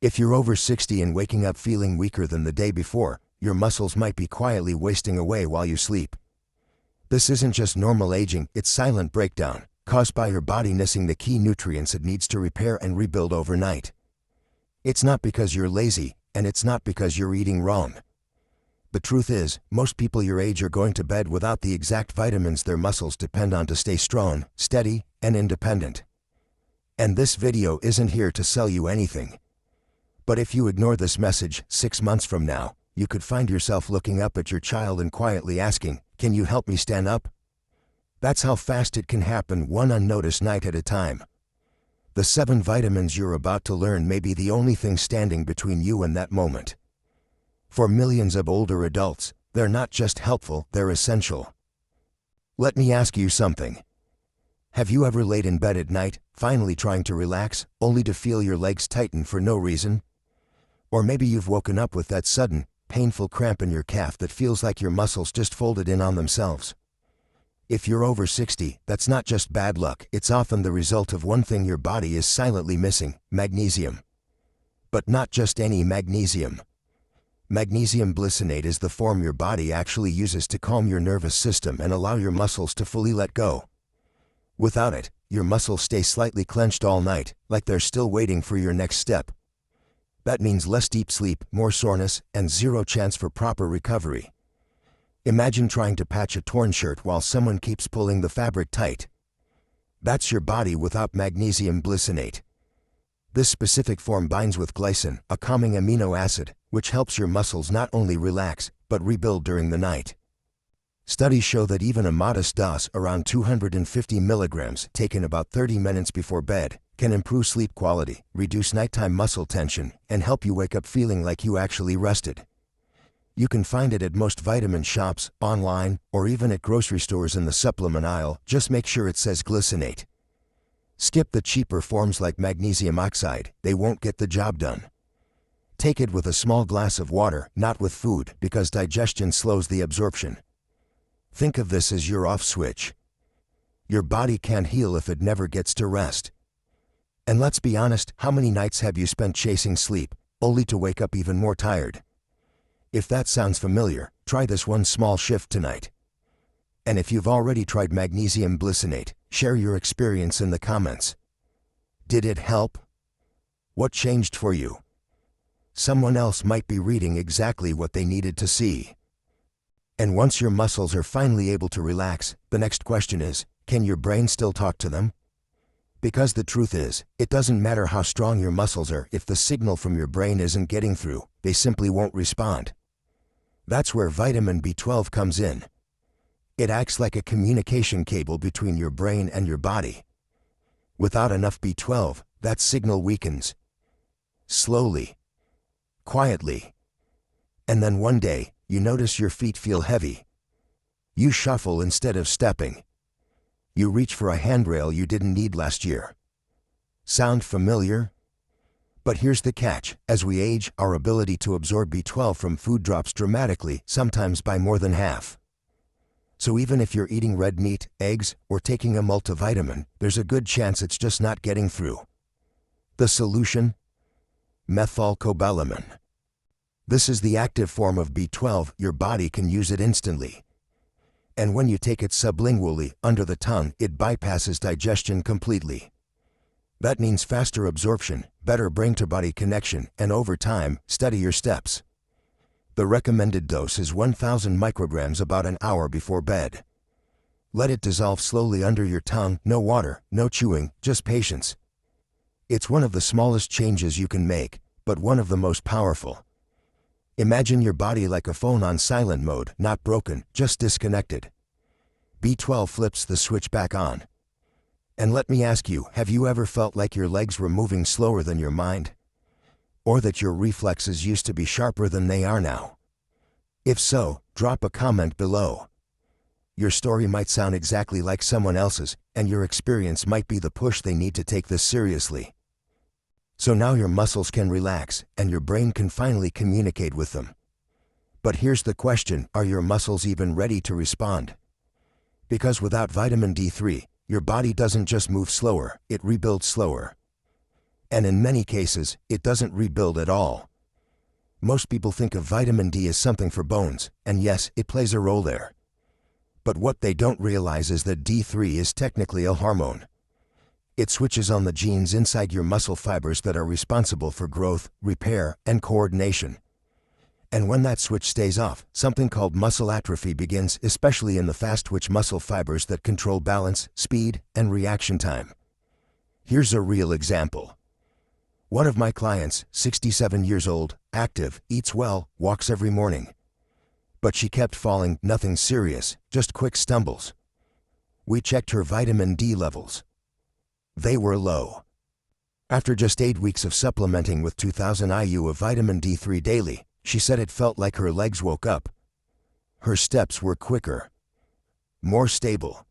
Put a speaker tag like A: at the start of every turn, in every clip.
A: If you're over 60 and waking up feeling weaker than the day before, your muscles might be quietly wasting away while you sleep. This isn't just normal aging, it's silent breakdown, caused by your body missing the key nutrients it needs to repair and rebuild overnight. It's not because you're lazy, and it's not because you're eating wrong. The truth is, most people your age are going to bed without the exact vitamins their muscles depend on to stay strong, steady, and independent. And this video isn't here to sell you anything. But if you ignore this message, 6 months from now, you could find yourself looking up at your child and quietly asking, "Can you help me stand up?" That's how fast it can happen, one unnoticed night at a time. The 7 vitamins you're about to learn may be the only thing standing between you and that moment. For millions of older adults, they're not just helpful, they're essential. Let me ask you something. Have you ever laid in bed at night, finally trying to relax, only to feel your legs tighten for no reason? Or maybe you've woken up with that sudden, painful cramp in your calf that feels like your muscles just folded in on themselves. If you're over 60, that's not just bad luck, it's often the result of one thing your body is silently missing: magnesium. But not just any magnesium. Magnesium glycinate is the form your body actually uses to calm your nervous system and allow your muscles to fully let go. Without it, your muscles stay slightly clenched all night, like they're still waiting for your next step. That means less deep sleep, more soreness, and zero chance for proper recovery. Imagine trying to patch a torn shirt while someone keeps pulling the fabric tight. That's your body without magnesium glycinate. This specific form binds with glycine, a calming amino acid, which helps your muscles not only relax, but rebuild during the night. Studies show that even a modest dose, around 250 milligrams, taken about 30 minutes before bed, can improve sleep quality, reduce nighttime muscle tension, and help you wake up feeling like you actually rested. You can find it at most vitamin shops, online, or even at grocery stores in the supplement aisle. Just make sure it says glycinate. Skip the cheaper forms like magnesium oxide, they won't get the job done. Take it with a small glass of water, not with food, because digestion slows the absorption. Think of this as your off switch. Your body can't heal if it never gets to rest. And let's be honest, how many nights have you spent chasing sleep, only to wake up even more tired? If that sounds familiar, try this one small shift tonight. And if you've already tried magnesium glycinate, share your experience in the comments. Did it help? What changed for you? Someone else might be reading exactly what they needed to see. And once your muscles are finally able to relax, the next question is, can your brain still talk to them? Because the truth is, it doesn't matter how strong your muscles are, if the signal from your brain isn't getting through, they simply won't respond. That's where vitamin B12 comes in. It acts like a communication cable between your brain and your body. Without enough B12, that signal weakens. Slowly. Quietly. And then one day, you notice your feet feel heavy. You shuffle instead of stepping. You reach for a handrail you didn't need last year. Sound familiar? But here's the catch. As we age, our ability to absorb B12 from food drops dramatically, sometimes by more than half. So even if you're eating red meat, eggs, or taking a multivitamin, there's a good chance it's just not getting through. The solution? Methylcobalamin. This is the active form of B12, your body can use it instantly. And when you take it sublingually, under the tongue, it bypasses digestion completely. That means faster absorption, better brain-to-body connection, and over time, steadier steps. The recommended dose is 1,000 micrograms about an hour before bed. Let it dissolve slowly under your tongue, no water, no chewing, just patience. It's one of the smallest changes you can make, but one of the most powerful. Imagine your body like a phone on silent mode, not broken, just disconnected. B12 flips the switch back on. And let me ask you, have you ever felt like your legs were moving slower than your mind? Or that your reflexes used to be sharper than they are now? If so, drop a comment below. Your story might sound exactly like someone else's, and your experience might be the push they need to take this seriously. So now your muscles can relax, and your brain can finally communicate with them. But here's the question, are your muscles even ready to respond? Because without vitamin D3, your body doesn't just move slower, it rebuilds slower. And in many cases, it doesn't rebuild at all. Most people think of vitamin D as something for bones, and yes, it plays a role there. But what they don't realize is that D3 is technically a hormone. It switches on the genes inside your muscle fibers that are responsible for growth, repair, and coordination. And when that switch stays off, something called muscle atrophy begins, especially in the fast-twitch muscle fibers that control balance, speed, and reaction time. Here's a real example. One of my clients, 67 years old, active, eats well, walks every morning. But she kept falling, nothing serious, just quick stumbles. We checked her vitamin D levels. They were low. After just 8 weeks of supplementing with 2000 IU of vitamin D3 daily, she said it felt like her legs woke up. Her steps were quicker, more stable.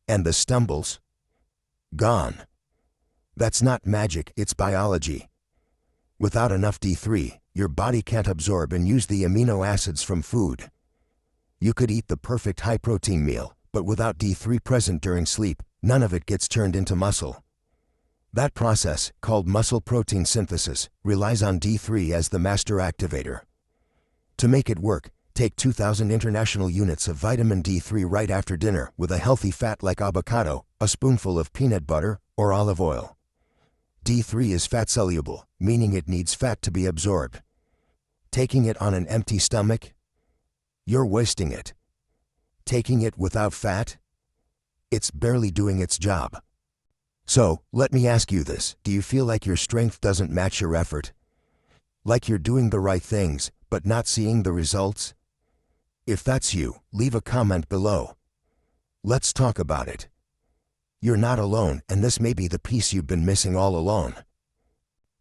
A: And the stumbles? Gone. That's not magic, it's biology. Without enough D3, your body can't absorb and use the amino acids from food. You could eat the perfect high-protein meal, but without D3 present during sleep, none of it gets turned into muscle. That process, called muscle protein synthesis, relies on D3 as the master activator. To make it work, take 2000 international units of vitamin D3 right after dinner with a healthy fat like avocado, a spoonful of peanut butter, or olive oil. D3 is fat-soluble, meaning it needs fat to be absorbed. Taking it on an empty stomach? You're wasting it. Taking it without fat? It's barely doing its job. So, let me ask you this, do you feel like your strength doesn't match your effort? Like you're doing the right things, but not seeing the results? If that's you, leave a comment below. Let's talk about it. You're not alone, and this may be the piece you've been missing all along.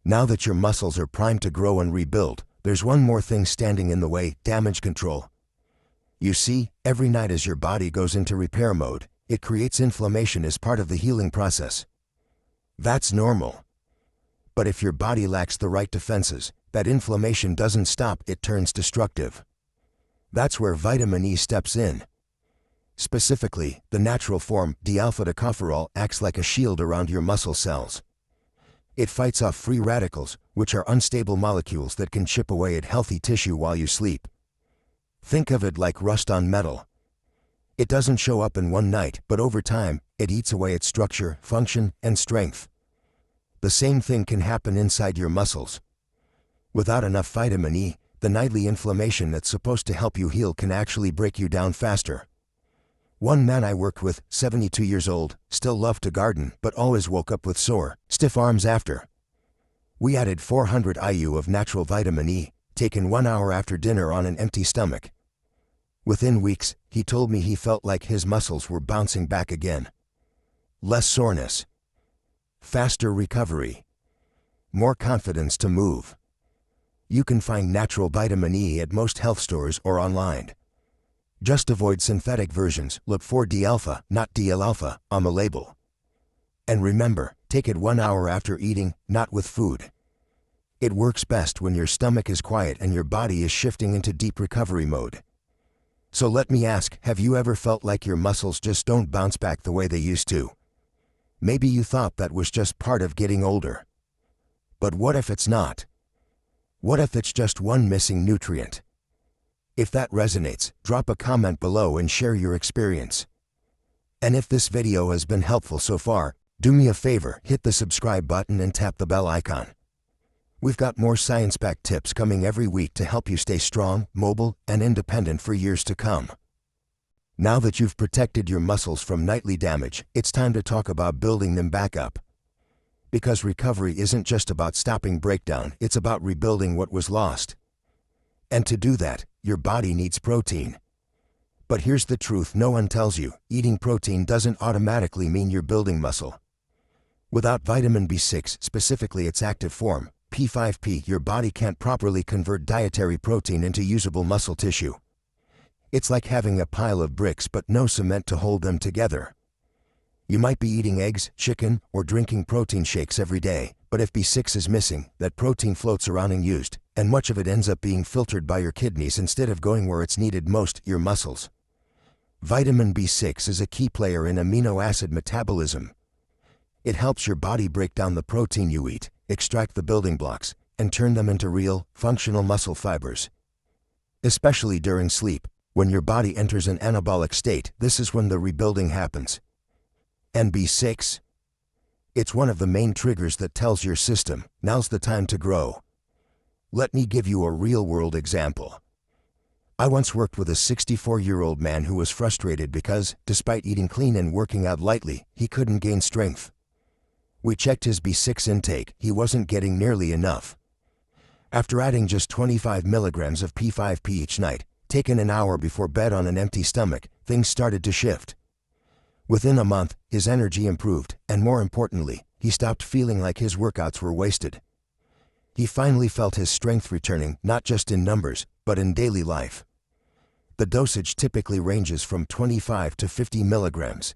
A: Now that your muscles are primed to grow and rebuild, there's one more thing standing in the way: damage control. You see, every night as your body goes into repair mode, it creates inflammation as part of the healing process. That's normal. But if your body lacks the right defenses, that inflammation doesn't stop, it turns destructive. That's where vitamin E steps in. Specifically, the natural form, D-alpha-tocopherol, acts like a shield around your muscle cells. It fights off free radicals, which are unstable molecules that can chip away at healthy tissue while you sleep. Think of it like rust on metal. It doesn't show up in one night, but over time, it eats away at structure, function, and strength. The same thing can happen inside your muscles. Without enough vitamin E, the nightly inflammation that's supposed to help you heal can actually break you down faster. One man I worked with, 72 years old, still loved to garden, but always woke up with sore, stiff arms after. We added 400 IU of natural vitamin E, taken 1 hour after dinner on an empty stomach. Within weeks, he told me he felt like his muscles were bouncing back again. Less soreness. Faster recovery. More confidence to move. You can find natural vitamin E at most health stores or online. Just avoid synthetic versions, look for D-alpha, not DL-alpha, on the label. And remember, take it 1 hour after eating, not with food. It works best when your stomach is quiet and your body is shifting into deep recovery mode. So let me ask, have you ever felt like your muscles just don't bounce back the way they used to? Maybe you thought that was just part of getting older. But what if it's not? What if it's just one missing nutrient? If that resonates, drop a comment below and share your experience. And if this video has been helpful so far, do me a favor, hit the subscribe button and tap the bell icon. We've got more science-backed tips coming every week to help you stay strong, mobile, and independent for years to come. Now that you've protected your muscles from nightly damage, it's time to talk about building them back up. Because recovery isn't just about stopping breakdown, it's about rebuilding what was lost. And to do that, your body needs protein. But here's the truth no one tells you: eating protein doesn't automatically mean you're building muscle. Without vitamin B6, specifically its active form, P5P, your body can't properly convert dietary protein into usable muscle tissue. It's like having a pile of bricks but no cement to hold them together. You might be eating eggs, chicken, or drinking protein shakes every day, but if B6 is missing, that protein floats around unused, and much of it ends up being filtered by your kidneys instead of going where it's needed most, your muscles. Vitamin B6 is a key player in amino acid metabolism. It helps your body break down the protein you eat, extract the building blocks, and turn them into real, functional muscle fibers. Especially during sleep, when your body enters an anabolic state, this is when the rebuilding happens. And B6? It's one of the main triggers that tells your system, now's the time to grow. Let me give you a real-world example. I once worked with a 64-year-old man who was frustrated because, despite eating clean and working out lightly, he couldn't gain strength. We checked his B6 intake, he wasn't getting nearly enough. After adding just 25 milligrams of P5P each night, taken an hour before bed on an empty stomach, things started to shift. Within a month, his energy improved, and more importantly, he stopped feeling like his workouts were wasted. He finally felt his strength returning, not just in numbers, but in daily life. The dosage typically ranges from 25 to 50 milligrams.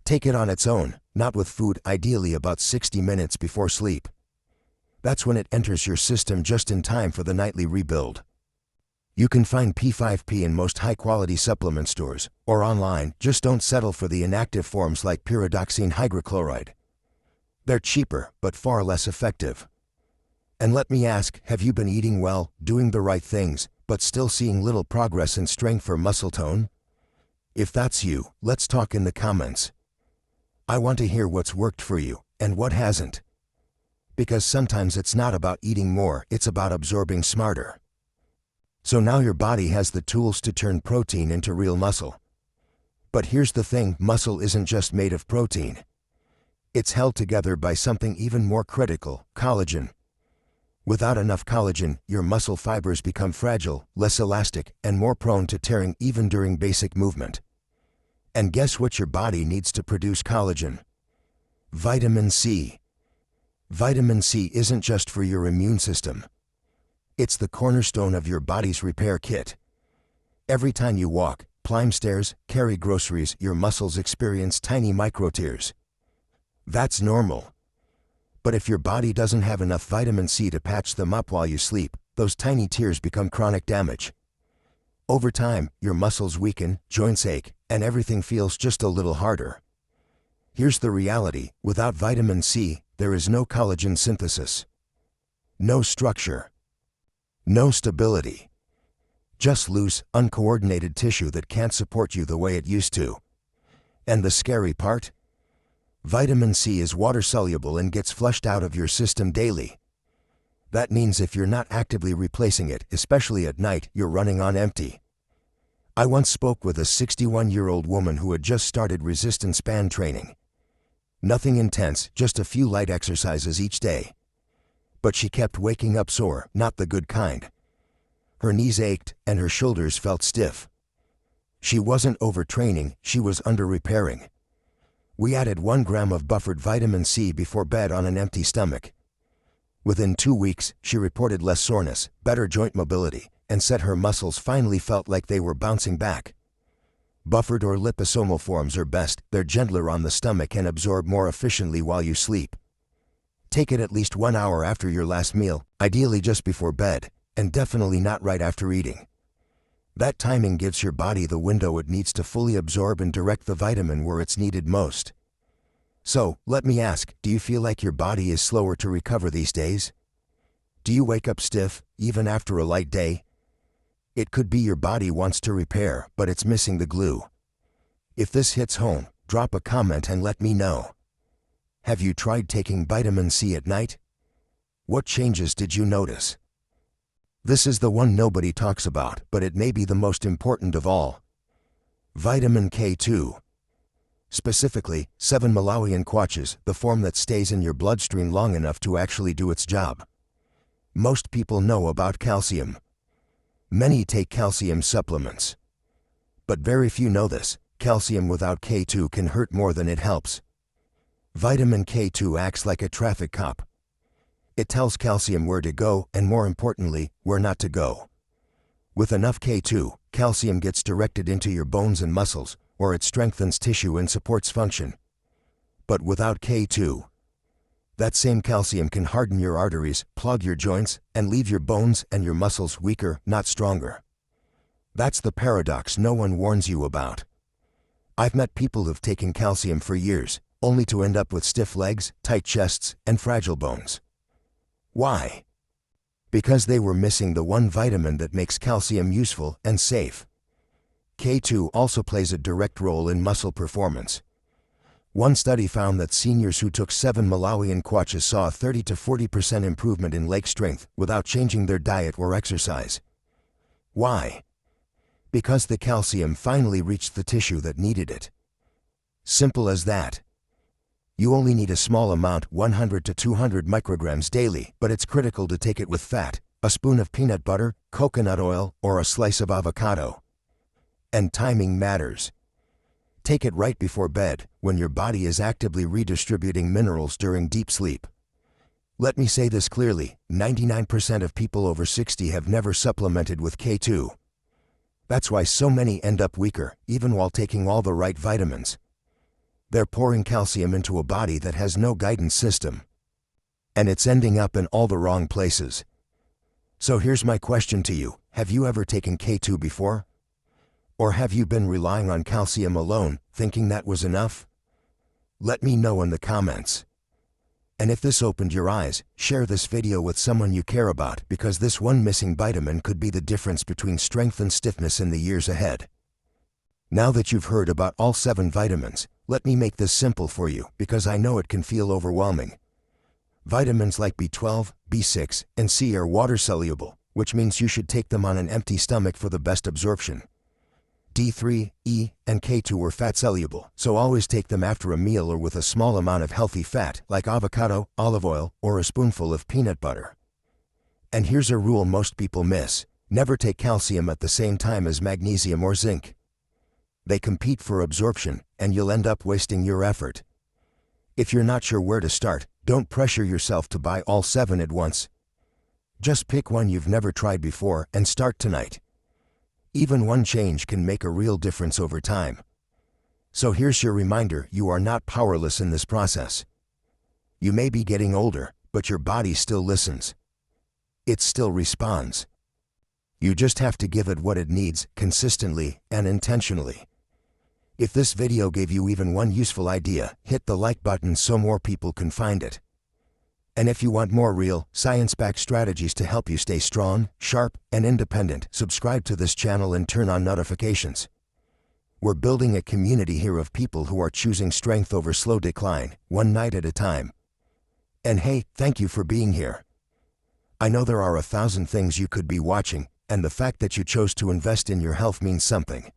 A: Take it on its own, not with food, ideally about 60 minutes before sleep. That's when it enters your system just in time for the nightly rebuild. You can find P5P in most high-quality supplement stores, or online. Just don't settle for the inactive forms like pyridoxine hydrochloride. They're cheaper, but far less effective. And let me ask, have you been eating well, doing the right things, but still seeing little progress in strength or muscle tone? If that's you, let's talk in the comments. I want to hear what's worked for you, and what hasn't. Because sometimes it's not about eating more, it's about absorbing smarter. So now your body has the tools to turn protein into real muscle. But here's the thing, muscle isn't just made of protein. It's held together by something even more critical, collagen. Without enough collagen, your muscle fibers become fragile, less elastic, and more prone to tearing even during basic movement. And guess what your body needs to produce collagen? Vitamin C. Vitamin C isn't just for your immune system. It's the cornerstone of your body's repair kit. Every time you walk, climb stairs, carry groceries, your muscles experience tiny micro-tears. That's normal. But if your body doesn't have enough vitamin C to patch them up while you sleep, those tiny tears become chronic damage. Over time, your muscles weaken, joints ache, and everything feels just a little harder. Here's the reality, without vitamin C, there is no collagen synthesis. No structure. No stability. Just loose, uncoordinated tissue that can't support you the way it used to. And the scary part? Vitamin C is water-soluble and gets flushed out of your system daily. That means if you're not actively replacing it, especially at night, you're running on empty. I once spoke with a 61-year-old woman who had just started resistance band training. Nothing intense, just a few light exercises each day. But she kept waking up sore, not the good kind. Her knees ached and her shoulders felt stiff. She wasn't overtraining, she was under-repairing. We added 1 gram of buffered vitamin C before bed on an empty stomach. Within 2 weeks, she reported less soreness, better joint mobility, and said her muscles finally felt like they were bouncing back. Buffered or liposomal forms are best, they're gentler on the stomach and absorb more efficiently while you sleep. Take it at least 1 hour after your last meal, ideally just before bed, and definitely not right after eating. That timing gives your body the window it needs to fully absorb and direct the vitamin where it's needed most. So, let me ask, do you feel like your body is slower to recover these days? Do you wake up stiff, even after a light day? It could be your body wants to repair, but it's missing the glue. If this hits home, drop a comment and let me know. Have you tried taking vitamin C at night? What changes did you notice? This is the one nobody talks about, but it may be the most important of all. Vitamin K2. Specifically, 7-Malawian kwaches, the form that stays in your bloodstream long enough to actually do its job. Most people know about calcium. Many take calcium supplements. But very few know this, calcium without K2 can hurt more than it helps. Vitamin K2 acts like a traffic cop. It tells calcium where to go and, more importantly, where not to go. With enough K2, calcium gets directed into your bones and muscles, or it strengthens tissue and supports function. But without K2, that same calcium can harden your arteries, plug your joints, and leave your bones and your muscles weaker, not stronger. That's the paradox no one warns you about. I've met people who've taken calcium for years, only to end up with stiff legs, tight chests, and fragile bones. Why? Because they were missing the one vitamin that makes calcium useful and safe. K2 also plays a direct role in muscle performance. One study found that seniors who took 7 Malawian kwacha saw a 30 to 40% improvement in leg strength without changing their diet or exercise. Why? Because the calcium finally reached the tissue that needed it. Simple as that. You only need a small amount, 100 to 200 micrograms daily, but it's critical to take it with fat, a spoon of peanut butter, coconut oil, or a slice of avocado. And timing matters. Take it right before bed, when your body is actively redistributing minerals during deep sleep. Let me say this clearly, 99% of people over 60 have never supplemented with K2. That's why so many end up weaker, even while taking all the right vitamins. They're pouring calcium into a body that has no guidance system. And it's ending up in all the wrong places. So here's my question to you, have you ever taken K2 before? Or have you been relying on calcium alone, thinking that was enough? Let me know in the comments. And if this opened your eyes, share this video with someone you care about, because this one missing vitamin could be the difference between strength and stiffness in the years ahead. Now that you've heard about all 7 vitamins, let me make this simple for you, because I know it can feel overwhelming. Vitamins like B12, B6, and C are water-soluble, which means you should take them on an empty stomach for the best absorption. D3, E, and K2 are fat-soluble, so always take them after a meal or with a small amount of healthy fat, like avocado, olive oil, or a spoonful of peanut butter. And here's a rule most people miss. Never take calcium at the same time as magnesium or zinc. They compete for absorption, and you'll end up wasting your effort. If you're not sure where to start, don't pressure yourself to buy all 7 at once. Just pick one you've never tried before and start tonight. Even one change can make a real difference over time. So here's your reminder, you are not powerless in this process. You may be getting older, but your body still listens. It still responds. You just have to give it what it needs, consistently and intentionally. If this video gave you even one useful idea, hit the like button so more people can find it. And if you want more real, science-backed strategies to help you stay strong, sharp, and independent, subscribe to this channel and turn on notifications. We're building a community here of people who are choosing strength over slow decline, one night at a time. And hey, thank you for being here. I know there are 1,000 things you could be watching, and the fact that you chose to invest in your health means something.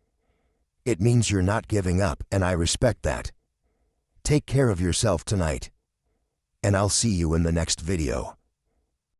A: It means you're not giving up, and I respect that. Take care of yourself tonight. And I'll see you in the next video.